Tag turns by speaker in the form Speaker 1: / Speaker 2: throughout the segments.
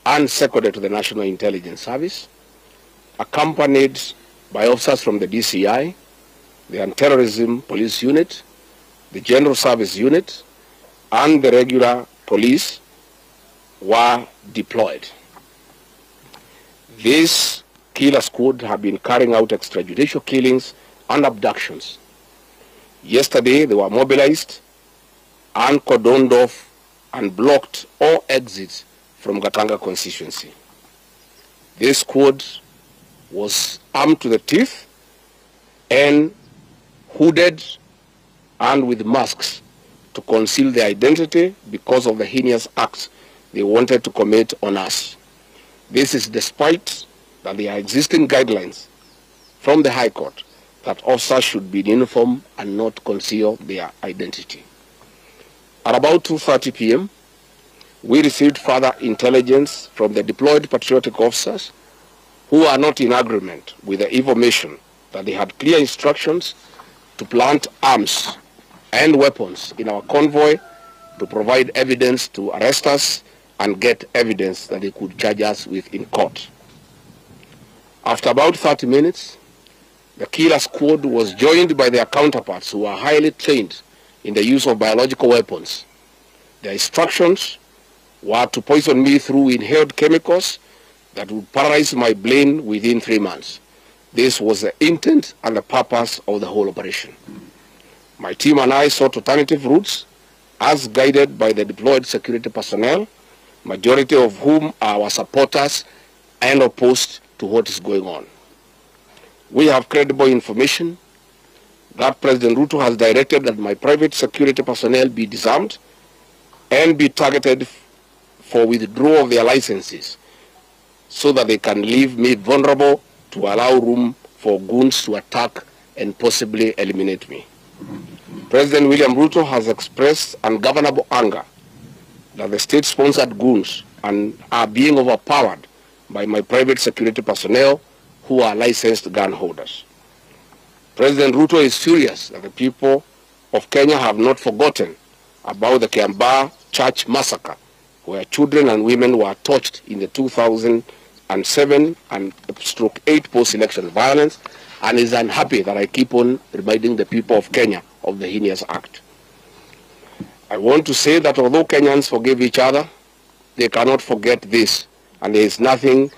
Speaker 1: and seconded to the National Intelligence Service, accompanied by officers from the DCI, the Anti-Terrorism Police Unit, the General Service Unit, and the regular police were deployed. This killer squad have been carrying out extrajudicial killings and abductions. Yesterday, they were mobilized and cordoned off and blocked all exits from Gatanga constituency. This squad was armed to the teeth and hooded and with masks to conceal their identity because of the heinous acts they wanted to commit on us. This is despite that there are existing guidelines from the High Court that officers should be in uniform and not conceal their identity. At about 2:30 p.m., we received further intelligence from the deployed patriotic officers who are not in agreement with the information that they had clear instructions to plant arms and weapons in our convoy to provide evidence to arrest us and get evidence that they could charge us with in court. After about 30 minutes, the killer squad was joined by their counterparts who are highly trained in the use of biological weapons. Their instructions were to poison me through inhaled chemicals that would paralyze my brain within 3 months. This was the intent and the purpose of the whole operation. My team and I sought alternative routes as guided by the deployed security personnel, majority of whom are our supporters and opposed to what is going on. We have credible information that President Ruto has directed that my private security personnel be disarmed and be targeted for withdrawal of their licenses so that they can leave me vulnerable to allow room for goons to attack and possibly eliminate me. President William Ruto has expressed ungovernable anger that the state-sponsored goons are being overpowered by my private security personnel who are licensed gun holders. President Ruto is furious that the people of Kenya have not forgotten about the Kiambaa church massacre, where children and women were tortured in the 2007 and /8 post-election violence, and is unhappy that I keep on reminding the people of Kenya of the heinous act. I want to say that although Kenyans forgive each other, they cannot forget this, and there is nothing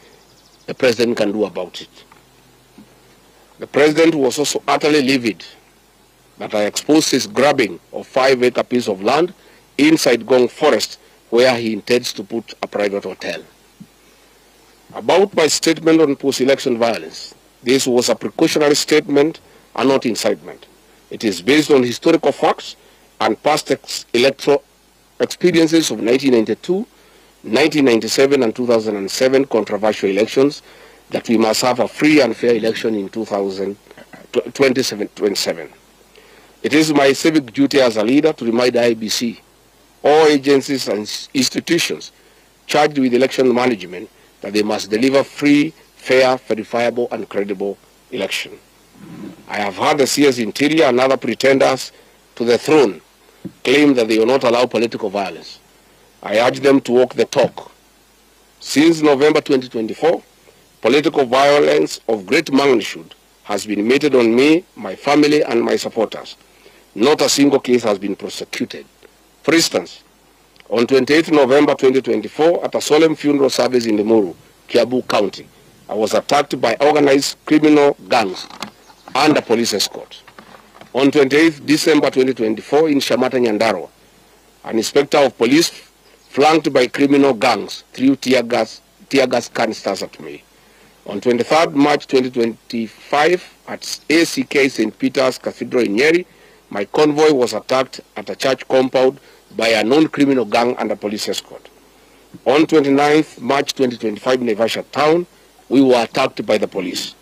Speaker 1: the president can do about it. The president was also utterly livid that I exposed his grabbing of 5-acre piece of land inside Gong Forest, where he intends to put a private hotel. About my statement on post-election violence, this was a precautionary statement and not incitement. It is based on historical facts and past electoral experiences of 1992, 1997 and 2007 controversial elections, that we must have a free and fair election in 2027. It is my civic duty as a leader to remind the IEBC, all agencies and institutions charged with election management, that they must deliver free, fair, verifiable and credible election. I have heard the CS Interior and other pretenders to the throne claim that they will not allow political violence. I urge them to walk the talk. Since November 2024, political violence of great magnitude has been meted on me, my family and my supporters. Not a single case has been prosecuted. For instance, on 28 November 2024, at a solemn funeral service in Limuru, Kiambu County, I was attacked by organized criminal gangs and a police escort. On 28 December 2024, in Shamata, Nyandarua, an inspector of police flanked by criminal gangs threw tear gas canisters at me. On 23rd March 2025, at ACK St. Peter's Cathedral in Nyeri, my convoy was attacked at a church compound by a non-criminal gang and a police escort. On 29th March 2025 in Naivasha town, we were attacked by the police.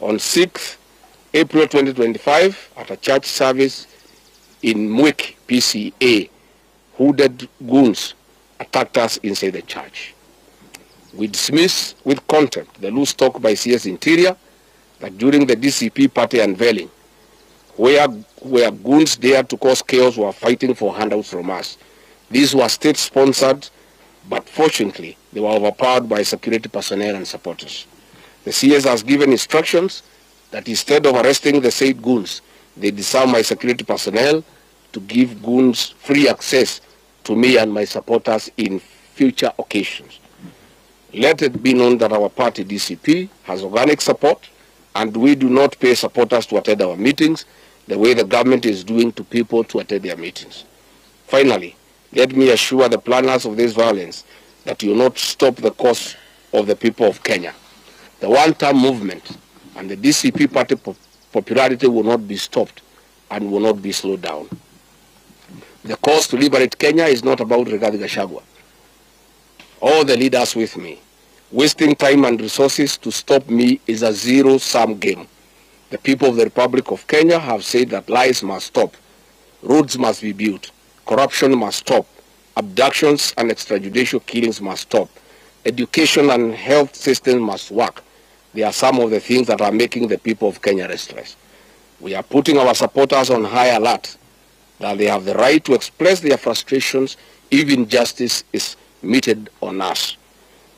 Speaker 1: On 6th April 2025, at a church service in Mwik, PCA, hooded goons attacked us inside the church. We dismiss with contempt the loose talk by CS Interior that during the DCP party unveiling, where goons dared to cause chaos were fighting for handouts from us. These were state-sponsored but fortunately, they were overpowered by security personnel and supporters. The CS has given instructions that instead of arresting the said goons, they disarm my security personnel to give goons free access to me and my supporters in future occasions. Let it be known that our party, DCP, has organic support, and we do not pay supporters to attend our meetings the way the government is doing to people to attend their meetings. Finally, let me assure the planners of this violence that you will not stop the cause of the people of Kenya. The one-term movement and the DCP party popularity will not be stopped and will not be slowed down. The cause to liberate Kenya is not about Rigathi Gachagua. All the leaders with me. Wasting time and resources to stop me is a zero-sum game. The people of the Republic of Kenya have said that lies must stop, roads must be built, corruption must stop, abductions and extrajudicial killings must stop, education and health systems must work. They are some of the things that are making the people of Kenya restless. We are putting our supporters on high alert that they have the right to express their frustrations if injustice is meted on us.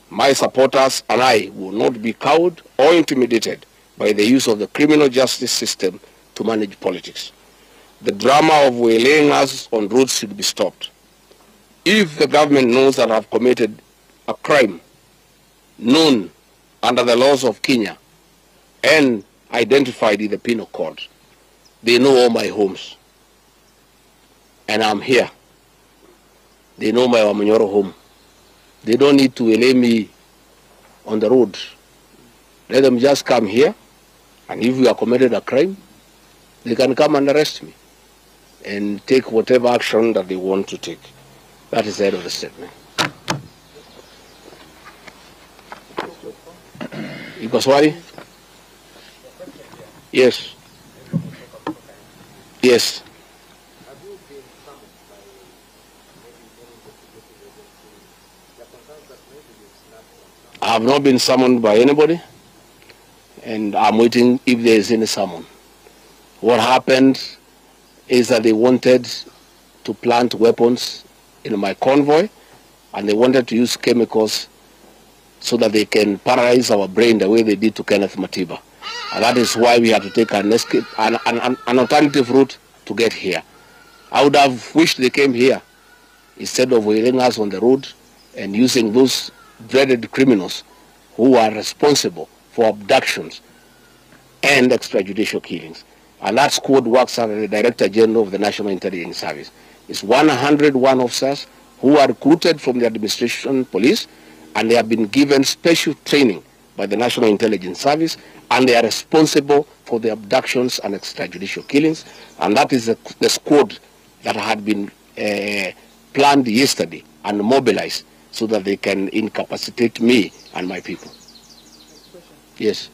Speaker 1: My supporters and I will not be cowed or intimidated by the use of the criminal justice system to manage politics. The drama of waylaying us on roads should be stopped. If the government knows that I have committed a crime known under the laws of Kenya and identified in the penal code, they know all my homes. And I'm here. They know my Wamanyoro home. They don't need to waylay me on the road. Let them just come here, and if we have committed a crime, they can come and arrest me and take whatever action that they want to take. That is the end of the statement. Iko swali? Yes. Yes. I have not been summoned by anybody, and I'm waiting if there is any summon. What happened is that they wanted to plant weapons in my convoy, and they wanted to use chemicals so that they can paralyze our brain the way they did to Kenneth Matiba. And that is why we had to take an escape, an alternative route to get here. I would have wished they came here instead of wailing us on the road and using those dreaded criminals who are responsible for abductions and extrajudicial killings. And that squad works under the Director General of the National Intelligence Service. It's 101 officers who are recruited from the administration police, and they have been given special training by the National Intelligence Service, and they are responsible for the abductions and extrajudicial killings. And that is the squad that had been planned yesterday and mobilized so that they can incapacitate me and my people. Yes.